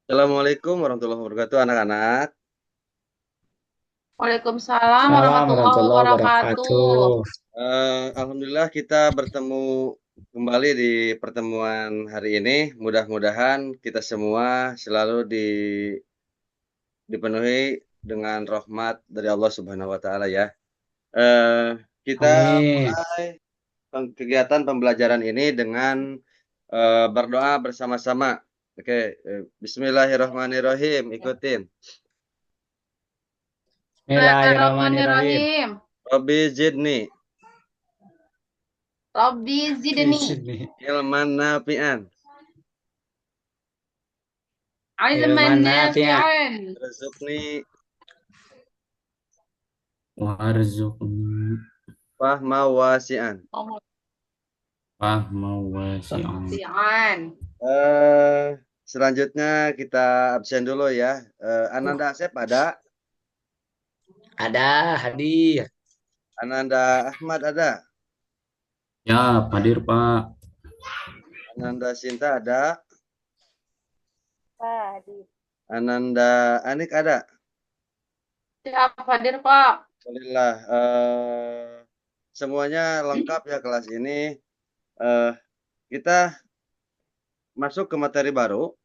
Assalamualaikum warahmatullahi wabarakatuh, anak-anak. Waalaikumsalam Salam warahmatullahi warahmatullahi wabarakatuh. wabarakatuh. Alhamdulillah kita bertemu kembali di pertemuan hari ini. Mudah-mudahan kita semua selalu dipenuhi dengan rahmat dari Allah Subhanahu wa taala ya. Eh, kita Amin. mulai kegiatan pembelajaran ini dengan berdoa bersama-sama. Oke, Bismillahirrahmanirrahim. Ikutin. Bismillahirrahmanirrahim. Bismillahirrahmanirrahim. Rabbi zidni Rabbi Di zidni sini. ilman nafi'an. ilman Ilman nafi'an. nafi'an. Rizukni Warzuqni fahma wasi'an. Oh, fahman wasi'an. wasi'an. Eh, Selanjutnya kita absen dulu ya. Ananda Asep ada, Ada hadir. Ananda Ahmad ada, Ya, hadir Pak. Ananda Sinta ada, Hadir. Ananda Anik ada. Siap hadir, Pak. Alhamdulillah. Semuanya lengkap ya kelas ini. Eh, kita masuk ke materi baru,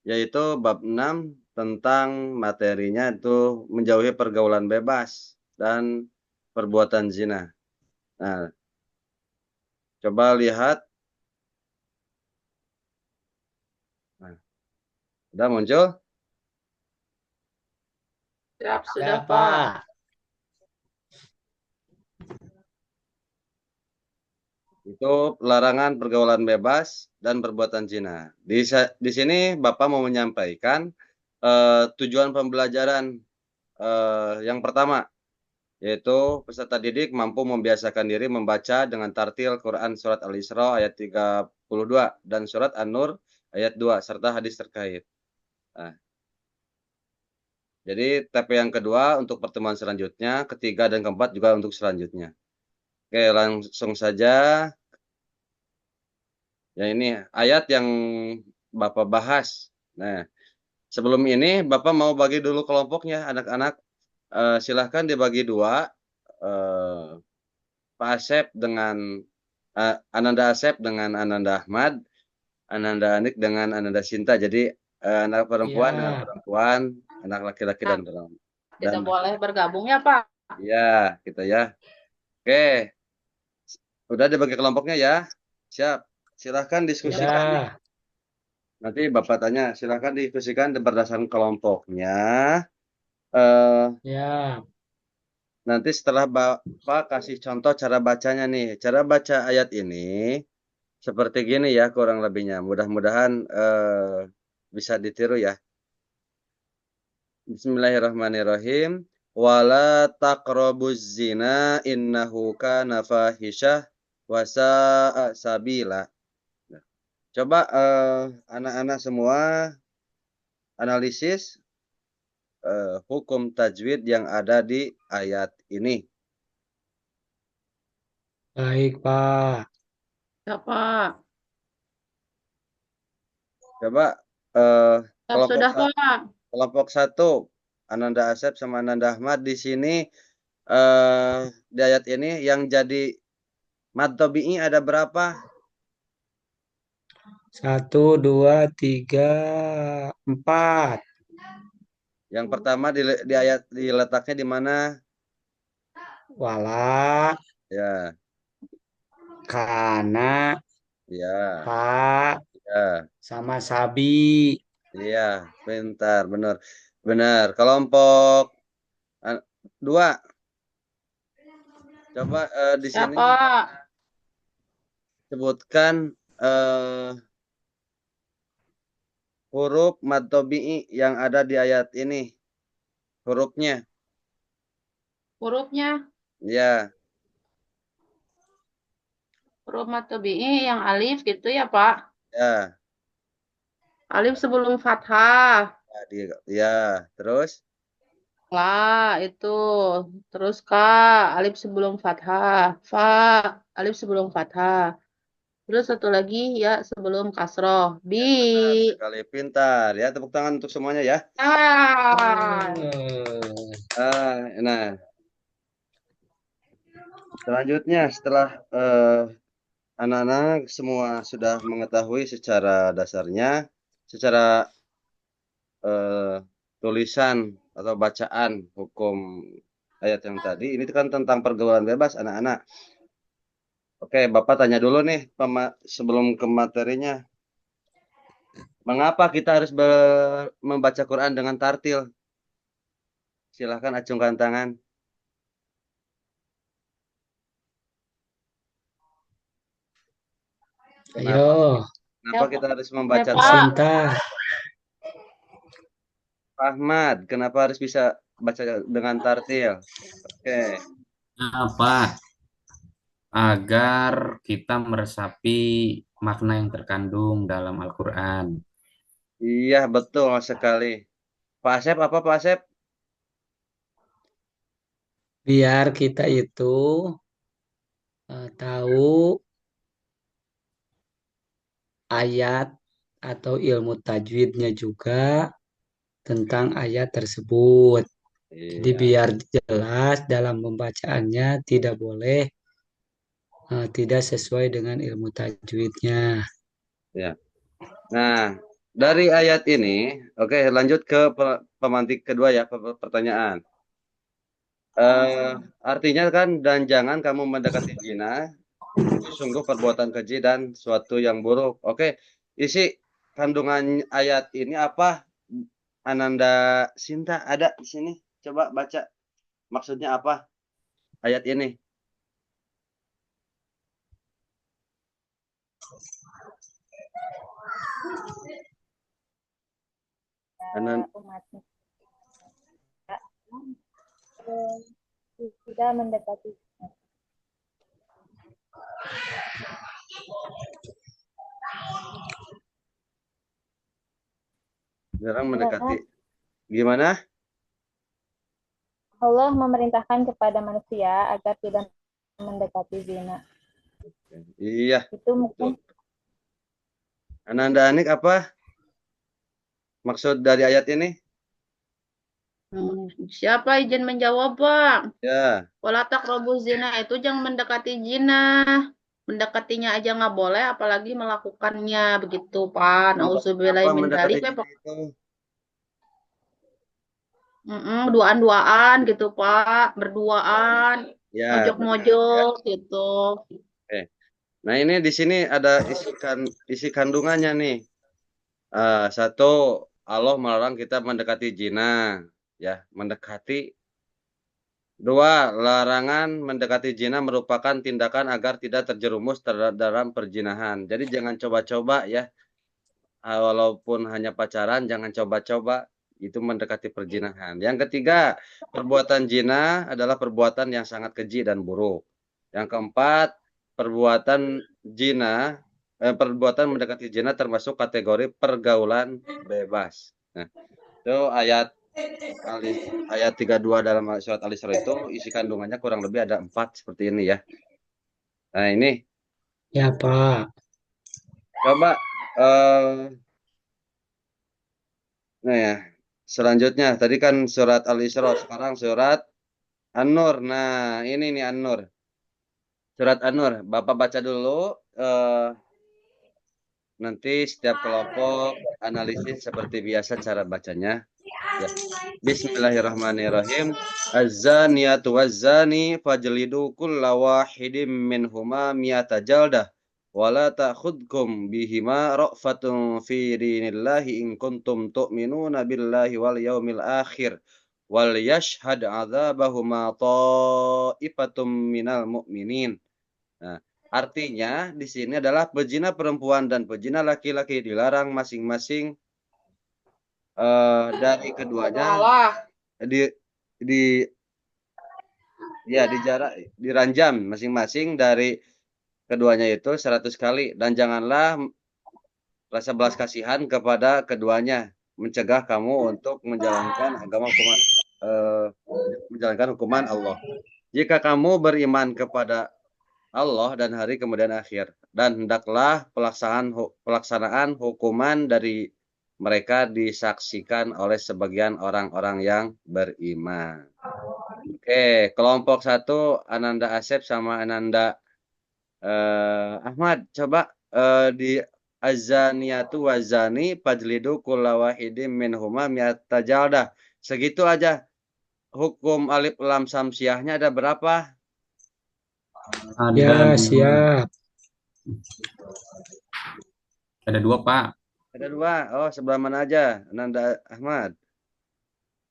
yaitu bab 6 tentang materinya itu menjauhi pergaulan bebas dan perbuatan zina. Nah, coba lihat. Nah, udah muncul? Siap Ya, sudah, Pak. Pak. Itu larangan pergaulan bebas dan perbuatan zina. Di sini Bapak mau menyampaikan tujuan pembelajaran yang pertama, yaitu peserta didik mampu membiasakan diri membaca dengan tartil Quran Surat Al-Isra ayat 32 dan Surat An-Nur ayat 2 serta hadis terkait. Nah, jadi TP yang kedua untuk pertemuan selanjutnya, ketiga dan keempat juga untuk selanjutnya. Oke, langsung saja. Ya ini ayat yang Bapak bahas. Nah, sebelum ini Bapak mau bagi dulu kelompoknya, anak-anak. Silahkan dibagi dua. Eh, Pak Asep dengan Ananda Asep dengan Ananda Ahmad, Ananda Anik dengan Ananda Sinta. Jadi anak perempuan dengan Ya. perempuan, anak laki-laki Nah, dan perempuan dan tidak boleh laki-laki. bergabung ya, Pak. Ya, kita ya. Oke, udah dibagi kelompoknya ya. Siap. Silahkan Ya, diskusikan Pak. nih. Udah. Nanti Bapak tanya, silahkan diskusikan berdasarkan kelompoknya. Eh, Ya. Nanti setelah Bapak kasih contoh cara bacanya nih. Cara baca ayat ini seperti gini ya kurang lebihnya. Mudah-mudahan bisa ditiru ya. Bismillahirrahmanirrahim. Wala taqrabuz zina innahu kana fahisyah wa sa'a sabila. Nah, coba anak-anak semua analisis hukum tajwid yang ada di ayat ini. Baik, Pak. Ya, Pak. Coba eh, Siap kelompok sudah, Pak. kelompok satu Ananda Asep sama Ananda Ahmad di sini eh di ayat ini yang jadi mad tabi'i ada berapa? Satu, dua, tiga, empat. Yang pertama di ayat diletaknya di mana? Wala, Ya, kana, ya, pa, ya, sama sabi. iya, bentar, benar, benar. Kelompok eh, dua, coba di Siap, sini Pak. sebutkan huruf mad tabi'i yang ada di ayat ini, hurufnya. Hurufnya, Ya, huruf matobi'i yang alif gitu ya, Pak. ya, Alif sebelum fathah. ya, ya. Terus, La itu. Terus Ka, alif sebelum fathah. Fa, alif sebelum fathah. Terus satu lagi ya sebelum kasroh. Bi. Ya, benar sekali, pintar ya. Tepuk tangan untuk semuanya ya. Ah. Nah, selanjutnya setelah anak-anak semua sudah mengetahui secara dasarnya, secara eh, tulisan atau bacaan hukum ayat yang tadi, ini kan tentang pergaulan bebas anak-anak. Oke, Bapak tanya dulu nih sebelum ke materinya. Mengapa kita harus membaca Quran dengan tartil? Silahkan acungkan tangan. Ayo, Kenapa kita harus membaca Pak. tartil? Sinta. Ahmad, kenapa harus bisa baca dengan tartil? Oke, Apa? Agar kita meresapi makna yang terkandung dalam Al-Quran. iya betul sekali. Pak Asep, apa Pak Asep? Biar kita itu tahu ayat atau ilmu tajwidnya juga tentang ayat tersebut. Jadi Iya, biar jelas dalam pembacaannya tidak boleh tidak sesuai dengan ilmu tajwidnya. ya. Nah, dari ayat ini, oke, lanjut ke pemantik kedua ya, pertanyaan. Artinya kan, dan jangan kamu mendekati zina, itu sungguh perbuatan keji dan suatu yang buruk. Oke, isi kandungan ayat ini apa? Ananda Sinta ada di sini. Coba baca maksudnya apa ayat ini. Anan, umat tidak mendekati. jarang mendekati. Gimana? Allah memerintahkan kepada manusia agar tidak mendekati zina. Iya, Itu mungkin betul. Ananda Anik apa maksud dari ayat ini? Siapa izin menjawab, Pak? Ya, Wala taqrabuz zina itu jangan mendekati zina. Mendekatinya aja nggak boleh, apalagi melakukannya begitu, Pak. apa Nauzubillahi min mendekati dzalik, zina itu? duaan-duaan gitu, Pak. Berduaan, Ya, benar ya. mojok-mojok gitu. Oke. Nah, ini di sini ada isi kandungannya nih. Satu, Allah melarang kita mendekati zina, ya, mendekati. Dua, larangan mendekati zina merupakan tindakan agar tidak terjerumus dalam perzinahan. Jadi jangan coba-coba ya, walaupun hanya pacaran, jangan coba-coba itu mendekati perzinahan. Yang ketiga, perbuatan zina adalah perbuatan yang sangat keji dan buruk. Yang keempat, perbuatan perbuatan mendekati zina termasuk kategori pergaulan bebas. Nah, itu ayat 32 dalam surat Al-Isra itu isi kandungannya kurang lebih ada 4 seperti ini ya. Nah, ini Ya, Pak. coba nah ya, selanjutnya tadi kan surat Al-Isra, sekarang surat An-Nur. Nah, ini nih An-Nur. Surat An-Nur, Bapak baca dulu, nanti setiap kelompok analisis seperti biasa cara bacanya. Ya. Bismillahirrahmanirrahim. Az-zaniyatu waz-zani fajlidu kulla wahidin minhuma mi'ata jaldah wa la ta'khudkum bihima ra'fatun fi dinillahi in kuntum tu'minuna billahi wal yaumil akhir wal yashhad 'adzabahuma ta'ifatum minal mu'minin. Nah, artinya di sini adalah pezina perempuan dan pezina laki-laki dilarang masing-masing dari keduanya Allah. di di ya dijarak diranjam masing-masing dari keduanya itu 100 kali dan janganlah rasa belas kasihan kepada keduanya mencegah kamu untuk menjalankan hukuman Allah. Jika kamu beriman kepada Allah dan hari kemudian akhir, dan hendaklah pelaksanaan hukuman dari mereka disaksikan oleh sebagian orang-orang yang beriman. Oke, kelompok satu Ananda Asep sama Ananda Ahmad, coba di azaniyatu wazani fajlidu kulla wahidin minhuma mi'ata jaldah. Segitu aja. Hukum alif lam samsiahnya ada berapa? Ada Ya, dua. siap. Ada dua, Pak. Ada dua. Oh, sebelah mana aja? Ananda Ahmad.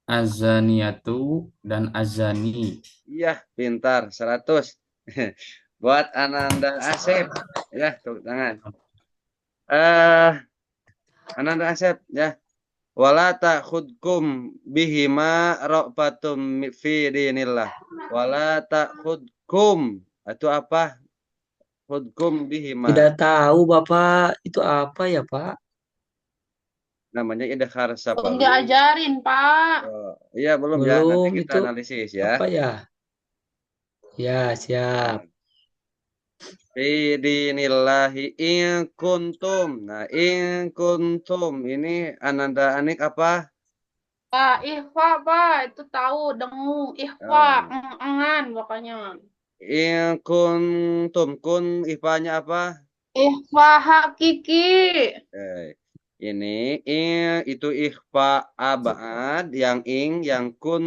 Azaniyatu dan azani. Iya, pintar. 100. Buat Ananda Asep. Ya, tepuk tangan. Ananda Asep, ya. Wala ta'khudkum bihima ra'fatum fi dinillah. Wala ta'khudkum. Itu apa? Khudkum bihima. Tidak tahu Bapak, itu apa ya Pak? Namanya idhar Belum sapalu. diajarin, Pak. Oh, iya belum ya. Nanti Belum, kita itu analisis ya. apa ya? Ya, siap. Fi dinillahi in kuntum. Nah, in kuntum ini Ananda Anik apa? Pak, ikhfa, Pak. Itu tahu, dengu, ikhfa, Ah, engan pokoknya. in kuntum. Kun ifanya apa? Ikhfa hakiki. Eh, ini itu ikhfa abad, yang yang kun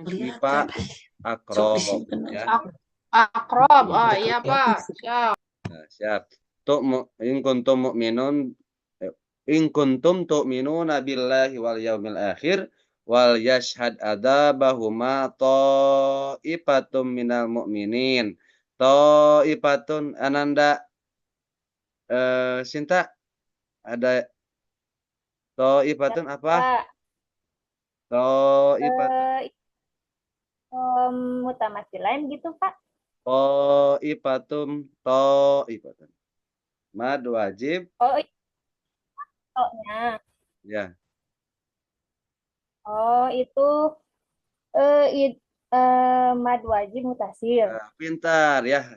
ifa akrob ya. Akrob. Ah, iya, Pak. Siap. Nah, siap. In kuntum mu'minun in kuntum tu'minuna billahi wal yaumil akhir wal yashhad adabahuma ta'ifatum minal mu'minin. Ta'ifatun Ananda Sinta ada ta'ifatun apa? Pak, Ta'ifatun eh, mutamatsilain gitu, Pak. ta'ifatum ta'ifatun. Mad wajib Oh, oh-nya. ya. Oh, itu id, mad wajib mutasil. Nah, pintar ya.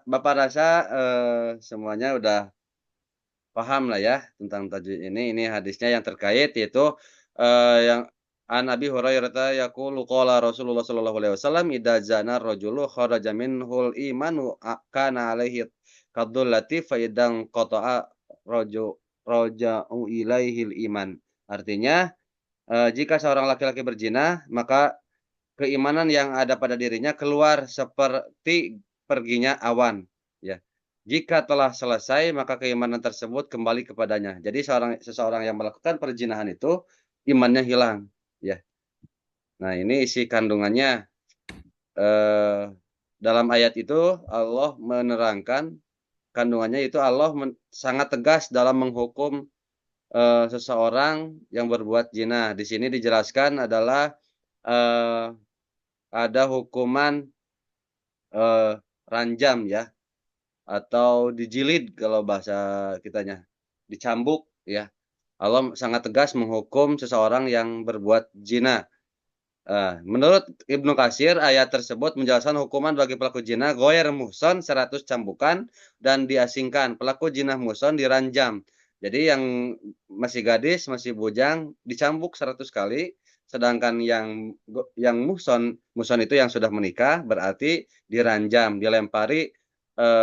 Bapak rasa semuanya udah paham lah ya tentang tajwid ini. Ini hadisnya yang terkait yaitu yang an Abi Hurairah yaqulu qala Rasulullah sallallahu alaihi wasallam idza zana rajulu kharaja minhul imanu kana alaihi qadullati fa idan qata'a raja'u ilaihil iman. Artinya jika seorang laki-laki berzina maka keimanan yang ada pada dirinya keluar seperti perginya awan, ya. Jika telah selesai, maka keimanan tersebut kembali kepadanya. Jadi seseorang yang melakukan perzinahan itu imannya hilang, ya. Nah, ini isi kandungannya. Dalam ayat itu Allah menerangkan kandungannya itu Allah sangat tegas dalam menghukum seseorang yang berbuat zina. Di sini dijelaskan adalah eh, ada hukuman ranjam ya, atau dijilid kalau bahasa kitanya, dicambuk ya. Allah sangat tegas menghukum seseorang yang berbuat zina. Menurut Ibnu Katsir, ayat tersebut menjelaskan hukuman bagi pelaku zina goyer muhson 100 cambukan dan diasingkan. Pelaku zina muhson diranjam. Jadi yang masih gadis, masih bujang dicambuk 100 kali, sedangkan yang muhson itu yang sudah menikah berarti diranjam, dilempari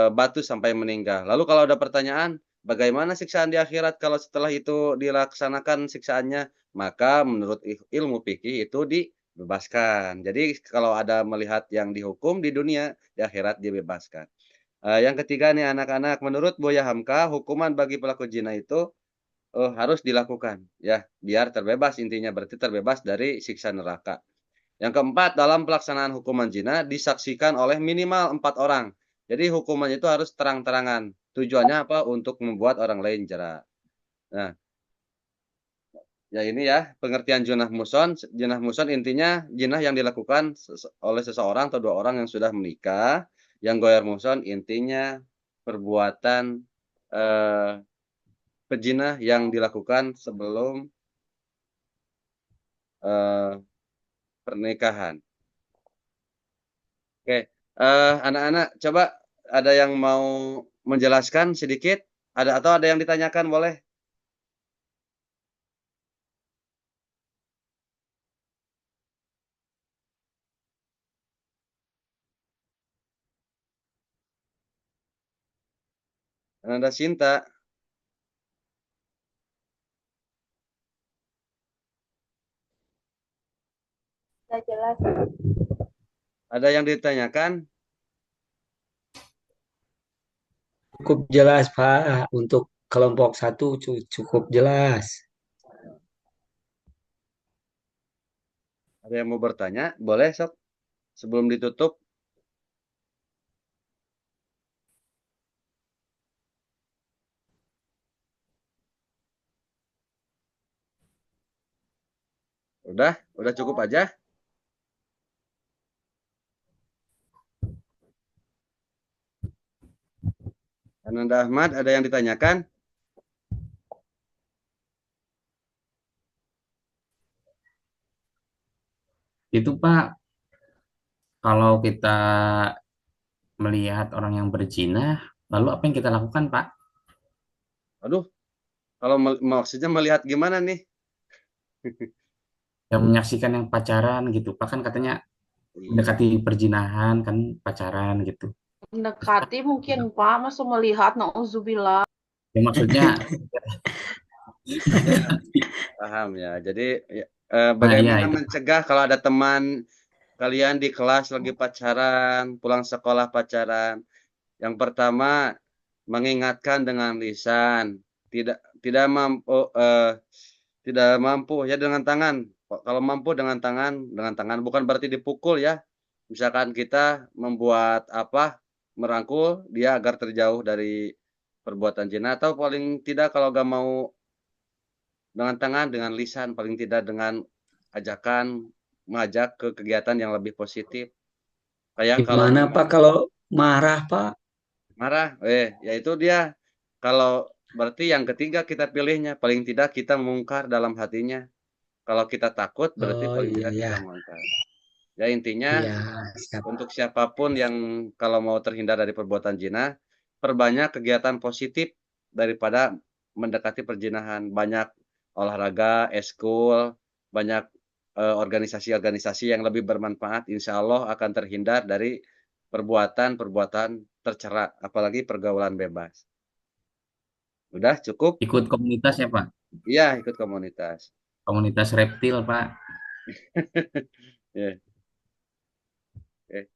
batu sampai meninggal. Lalu kalau ada pertanyaan, bagaimana siksaan di akhirat kalau setelah itu dilaksanakan siksaannya? Maka menurut ilmu fikih itu dibebaskan. Jadi kalau ada melihat yang dihukum di dunia, di akhirat dibebaskan. Yang ketiga nih anak-anak, menurut Buya Hamka, hukuman bagi pelaku zina itu harus dilakukan ya, biar terbebas, intinya berarti terbebas dari siksa neraka. Yang keempat, dalam pelaksanaan hukuman zina disaksikan oleh minimal 4 orang. Jadi hukumannya itu harus terang-terangan. Tujuannya apa? Untuk membuat orang lain jera. Nah, ya ini ya pengertian junah muson. Junah muson intinya jinah yang dilakukan oleh seseorang atau dua orang yang sudah menikah. Yang goyar muson intinya perbuatan pejinah yang dilakukan sebelum pernikahan. Oke, anak-anak coba ada yang mau menjelaskan sedikit? Atau ada yang ditanyakan boleh? Ananda Sinta, Sudah jelas. ada yang ditanyakan? Cukup jelas, Pak. Untuk kelompok satu cukup jelas. Ada yang mau bertanya? Boleh, Sob. Sebelum ditutup. Udah cukup aja. Ananda Ahmad, ada yang ditanyakan? Itu Pak, kalau kita melihat orang yang berzina, lalu apa yang kita lakukan Pak? Aduh, kalau maksudnya melihat gimana nih? Yang menyaksikan yang pacaran gitu, Pak kan katanya mendekati perzinahan kan pacaran gitu. Mendekati mungkin Pak, masa melihat, nauzubillah. Ya maksudnya, Paham ya. Jadi nah ya bagaimana itu. mencegah kalau ada teman kalian di kelas lagi pacaran, pulang sekolah pacaran. Yang pertama, mengingatkan dengan lisan, tidak mampu tidak mampu ya dengan tangan. Kalau mampu dengan tangan bukan berarti dipukul ya. Misalkan kita membuat apa, merangkul dia agar terjauh dari perbuatan zina, atau paling tidak kalau gak mau dengan tangan, dengan lisan, paling tidak dengan ajakan, mengajak ke kegiatan yang lebih positif. Kayak kalau Gimana, Pak, memang kalau marah, Pak? marah, ya itu dia. Kalau berarti yang ketiga kita pilihnya, paling tidak kita mengungkar dalam hatinya. Kalau kita takut, berarti Oh, paling iya, tidak ya. kita mengungkar. Ya intinya, Iya, siap. untuk siapapun yang kalau mau terhindar dari perbuatan zina, perbanyak kegiatan positif daripada mendekati perzinahan. Banyak olahraga, eskul, banyak organisasi-organisasi yang lebih bermanfaat, insya Allah akan terhindar dari perbuatan-perbuatan tercela, apalagi pergaulan bebas. Udah cukup? Ikut komunitas ya Pak, Iya, ikut komunitas. komunitas reptil Pak. Ya, oke.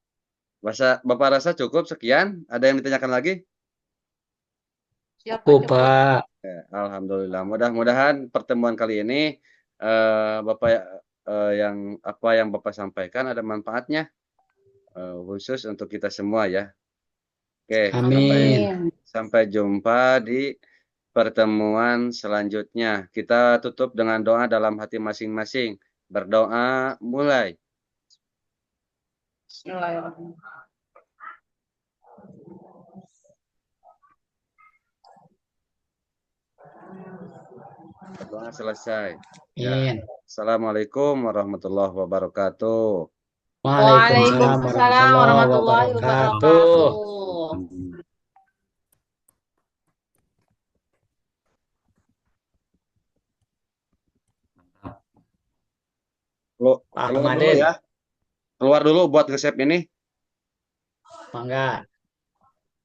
Bapak rasa cukup sekian? Ada yang ditanyakan lagi? Siapa Cukup, cukup? Pak. Alhamdulillah. Mudah-mudahan pertemuan kali ini Bapak yang apa yang Bapak sampaikan ada manfaatnya khusus untuk kita semua ya. Oke, sampai Amin. Amin. sampai jumpa di pertemuan selanjutnya. Kita tutup dengan doa dalam hati masing-masing. Berdoa mulai. Bismillahirrahmanirrahim. Berdoa selesai. Ya. Amin. Assalamualaikum warahmatullahi wabarakatuh. Waalaikumsalam Waalaikumsalam warahmatullahi warahmatullahi wabarakatuh. wabarakatuh. Pak Keluar dulu Ahmadin, ya. Keluar dulu buat nge-save ini. Mangga.